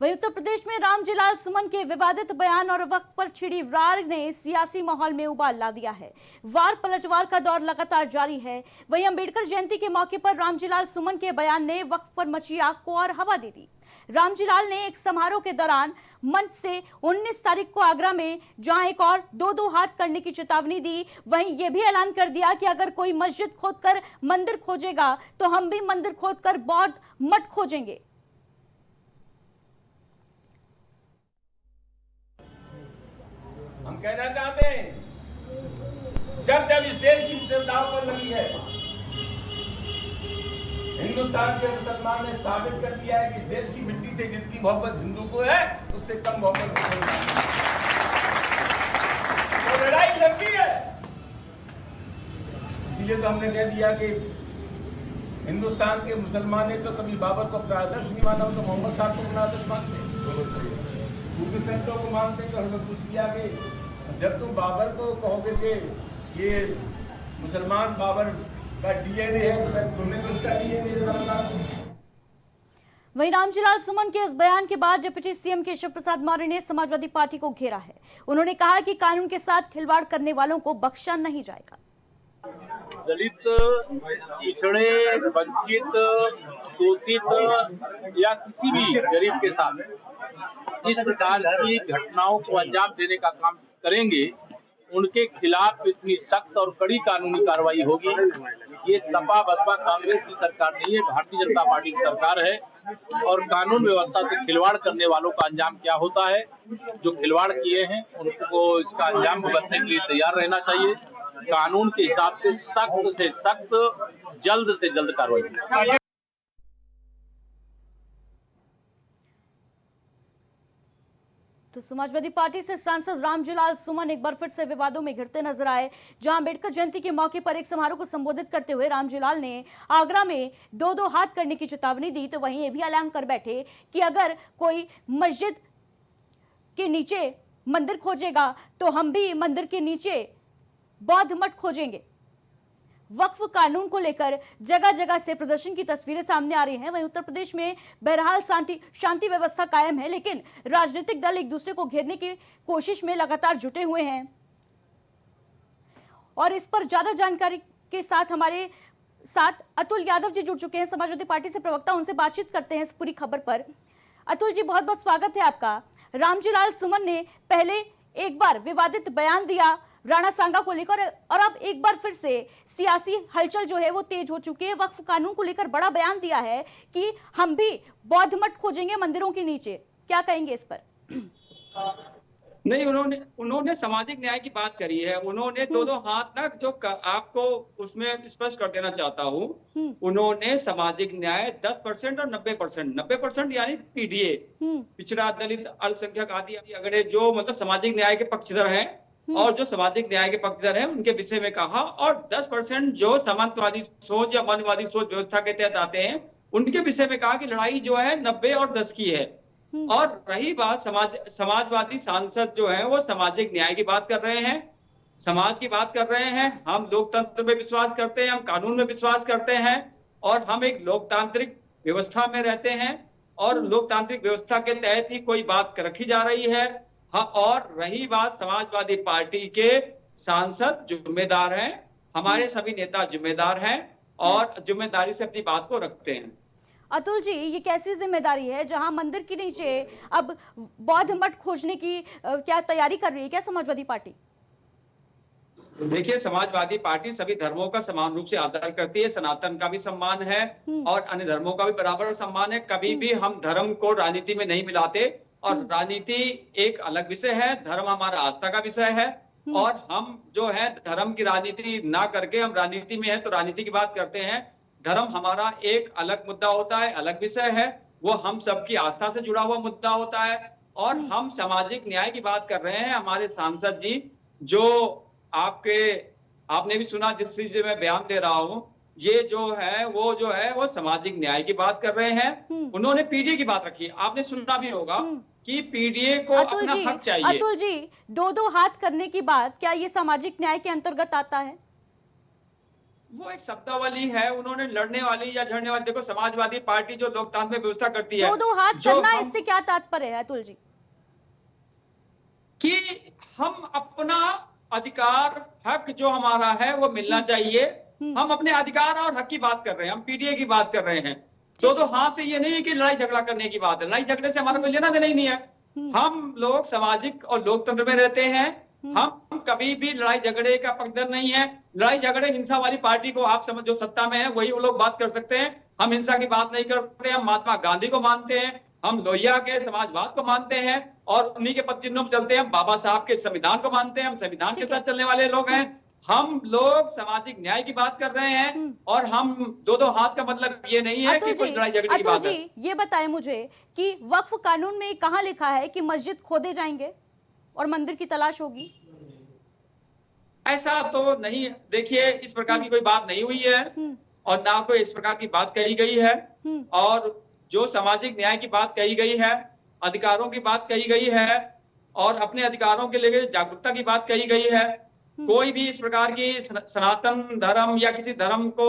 वहीं उत्तर प्रदेश में रामजीलाल सुमन के विवादित बयान और वक्त पर छिड़ी रार ने सियासी माहौल में उबाल ला दिया है। वार पलटवार का दौर लगातार जारी है। वहीं अंबेडकर जयंती के मौके पर रामजीलाल सुमन के बयान ने वक्त पर मची आग को और हवा दे दी। रामजीलाल ने एक समारोह के दौरान मंच से 19 तारीख को आगरा में जहां एक और दो हाथ करने की चेतावनी दी, वहीं यह भी ऐलान कर दिया कि अगर कोई मस्जिद खोदकर मंदिर खोजेगा तो हम भी मंदिर खोदकर बौद्ध मठ खोजेंगे। हम कहना चाहते हैं, जब जब इस देश की दाव पर लगी है, हिंदुस्तान के मुसलमान ने साबित कर दिया है कि इस देश की मिट्टी से जितनी मोहब्बत हिंदू को है, उससे कम मोहब्बत तो लड़ाई लंबी है। इसलिए तो हमने कह दिया कि हिंदुस्तान के मुसलमान ने तो कभी बाबर को अपना आदर्श नहीं माना, तो मोहम्मद साहब को अपना आदर्श मानते, दूसरे संतों को मानते। तो हमें पूछ किया कि जब तुम बाबर को कहोगे कि ये मुसलमान बाबर का डीएनए है, तो तुमने तो उसका डीएनए। वहीं रामजीलाल सुमन के इस बयान के बाद डिप्टी सीएम केशव प्रसाद मौर्य ने समाजवादी पार्टी को घेरा है। उन्होंने कहा कि कानून के साथ खिलवाड़ करने वालों को बख्शा नहीं जाएगा। दलित, पिछड़े, वंचित, शोषित या किसी भी गरीब के साथ इस प्रकार की घटनाओं को अंजाम देने का काम करेंगे, उनके खिलाफ इतनी सख्त और कड़ी कानूनी कार्रवाई होगी। ये सपा बसपा कांग्रेस की सरकार नहीं है, भारतीय जनता पार्टी की सरकार है। और कानून व्यवस्था से खिलवाड़ करने वालों का अंजाम क्या होता है, जो खिलवाड़ किए हैं उनको इसका अंजाम भुगतने के लिए तैयार रहना चाहिए। कानून के हिसाब से सख्त जल्द से जल्द कार्रवाई। तो समाजवादी पार्टी से सांसद रामजीलाल सुमन एक बार फिर से विवादों में घिरते नजर आए। जहां अंबेडकर जयंती के मौके पर एक समारोह को संबोधित करते हुए रामजीलाल ने आगरा में दो हाथ करने की चेतावनी दी, तो वहीं ये भी ऐलान कर बैठे कि अगर कोई मस्जिद के नीचे मंदिर खोजेगा तो हम भी मंदिर के नीचे बौद्ध मठ खोजेंगे। वक्फ कानून को लेकर जगह जगह से प्रदर्शन की तस्वीरें सामने आ रही हैं। वहीं उत्तर प्रदेश में बहरहाल शांति व्यवस्था कायम है, लेकिन राजनीतिक दल एक दूसरे को घेरने की कोशिश में लगातार जुटे हुए हैं। और इस पर ज्यादा जानकारी के साथ हमारे साथ अतुल यादव जी जुड़ चुके हैं, समाजवादी पार्टी से प्रवक्ता। उनसे बातचीत करते हैं इस पूरी खबर पर। अतुल जी, बहुत बहुत स्वागत है आपका। रामजीलाल सुमन ने पहले एक बार विवादित बयान दिया राणा सांगा को लेकर, और अब एक बार फिर से सियासी हलचल जो है वो तेज हो चुकी है। वक्फ कानून को लेकर बड़ा बयान दिया है कि हम भी बौद्ध मठ खोजेंगे मंदिरों के नीचे। क्या कहेंगे इस पर? नहीं, उन्होंने सामाजिक न्याय की बात करी है। उन्होंने दो हाथ तक जो आपको उसमें स्पष्ट कर देना चाहता हूँ, उन्होंने सामाजिक न्याय 10% और 90%, 90% यानी पीडीए, पिछड़ा, दलित, अल्पसंख्यक आदि अगड़े जो मतलब सामाजिक न्याय के पक्षधर हैं और जो सामाजिक न्याय के पक्षधर हैं उनके विषय में कहा, और 10% जो सामंतवादी सोच या मनवादी सोच व्यवस्था के तहत आते हैं उनके विषय में कहा कि लड़ाई जो है 90 और 10 की है। और रही बात समाजवादी सांसद जो है वो सामाजिक न्याय की बात कर रहे हैं, समाज की बात कर रहे हैं। हम लोकतंत्र में विश्वास करते हैं, हम कानून में विश्वास करते हैं, और हम एक लोकतांत्रिक व्यवस्था में रहते हैं, और लोकतांत्रिक व्यवस्था के तहत ही कोई बात रखी जा रही है। हाँ, और रही बात समाजवादी पार्टी के सांसद जिम्मेदार हैं, हमारे सभी नेता जिम्मेदार हैं और जिम्मेदारी से अपनी बात को रखते हैं। अतुल जी, ये कैसी जिम्मेदारी है जहां मंदिर के नीचे अब बौद्ध मठ खोजने की क्या तैयारी कर रही है क्या समाजवादी पार्टी? देखिए, समाजवादी पार्टी सभी धर्मों का समान रूप से आदर करती है। सनातन का भी सम्मान है और अन्य धर्मों का भी बराबर सम्मान है। कभी भी हम धर्म को राजनीति में नहीं मिलाते, और राजनीति एक अलग विषय है, धर्म हमारा आस्था का विषय है। और हम जो है धर्म की राजनीति ना करके हम राजनीति में है तो राजनीति की बात करते हैं। धर्म हमारा एक अलग मुद्दा होता है, अलग विषय है, वो हम सबकी आस्था से जुड़ा हुआ मुद्दा होता है। और हम सामाजिक न्याय की बात कर रहे हैं। हमारे सांसद जी जो आपने भी सुना जिस चीज मैं बयान दे रहा हूं, ये जो है वो सामाजिक न्याय की बात कर रहे हैं। उन्होंने पीडीए की बात रखी, आपने सुना भी होगा कि पीडीए को अपना हक चाहिए। अतुल जी, दो हाथ करने की बात क्या ये सामाजिक न्याय के अंतर्गत आता है? वो एक शब्दावली है, उन्होंने लड़ने वाली या झड़ने वाली, देखो समाजवादी पार्टी जो लोकतंत्र में व्यवस्था करती है, दो हाथ जो करना, हम इससे क्या तात्पर्य है अतुल जी? कि हम अपना अधिकार हक जो हमारा है वो मिलना चाहिए। हम अपने अधिकार और हक की बात कर रहे हैं, हम पीडीए की बात कर रहे हैं। दो हाथ से ये नहीं है कि लड़ाई झगड़ा करने की बात है, लड़ाई झगड़े से हमारा कोई लेना देना ही नहीं है। हम लोग सामाजिक और लोकतंत्र में रहते हैं, हम कभी भी लड़ाई झगड़े का पक्षधर नहीं है। लड़ाई झगड़े हिंसा वाली पार्टी को आप समझ, जो सत्ता में है वही वो लोग बात कर सकते हैं। हम हिंसा की बात नहीं करते, हम महात्मा गांधी को मानते हैं, हम लोहिया के समाजवाद को मानते हैं और उन्हीं के पद चिन्हों में चलते हैं। हम बाबा साहब के संविधान को मानते हैं, हम संविधान के साथ चलने वाले लोग हैं। हम लोग सामाजिक न्याय की बात कर रहे हैं और हम दो हाथ का मतलब ये नहीं है कि कुछ लड़ाई झगड़े की बात है। ये बताएं मुझे कि वक्फ कानून में कहां लिखा है कि मस्जिद खोदे जाएंगे और मंदिर की तलाश होगी? ऐसा तो नहीं, देखिए इस प्रकार की कोई बात नहीं हुई है और ना कोई इस प्रकार की बात कही गई है। और जो सामाजिक न्याय की बात कही गई है, अधिकारों की बात कही गई है और अपने अधिकारों के लिए जागरूकता की बात कही गई है। कोई भी इस प्रकार की सनातन धर्म या किसी धर्म को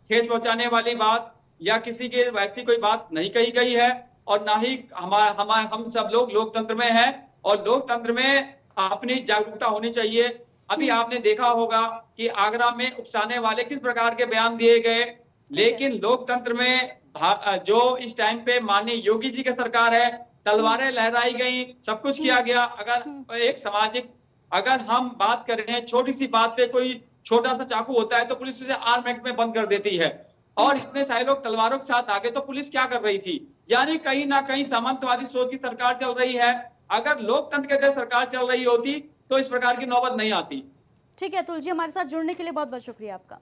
ठेस पहुंचाने वाली बात या किसी के वैसी कोई बात नहीं कही गई है और ना ही हम सब लोग लोकतंत्र में हैं और लोकतंत्र में अपनी जागरूकता होनी चाहिए। अभी आपने देखा होगा कि आगरा में उकसाने वाले किस प्रकार के बयान दिए गए, लेकिन लोकतंत्र में जो इस टाइम पे माननीय योगी जी की सरकार है, तलवारें लहराई गई, सब कुछ किया गया। अगर एक सामाजिक, अगर हम बात करें छोटी सी बात पे कोई छोटा सा चाकू होता है तो पुलिस उसे आर्म एक्ट में बंद कर देती है और इतने सारे लोग तलवारों के साथ आ गए तो पुलिस क्या कर रही थी? यानी कहीं ना कहीं सामंतवादी सोच की सरकार चल रही है। अगर लोकतंत्र के तहत सरकार चल रही होती तो इस प्रकार की नौबत नहीं आती। ठीक है अतुल जी, हमारे साथ जुड़ने के लिए बहुत बहुत शुक्रिया आपका।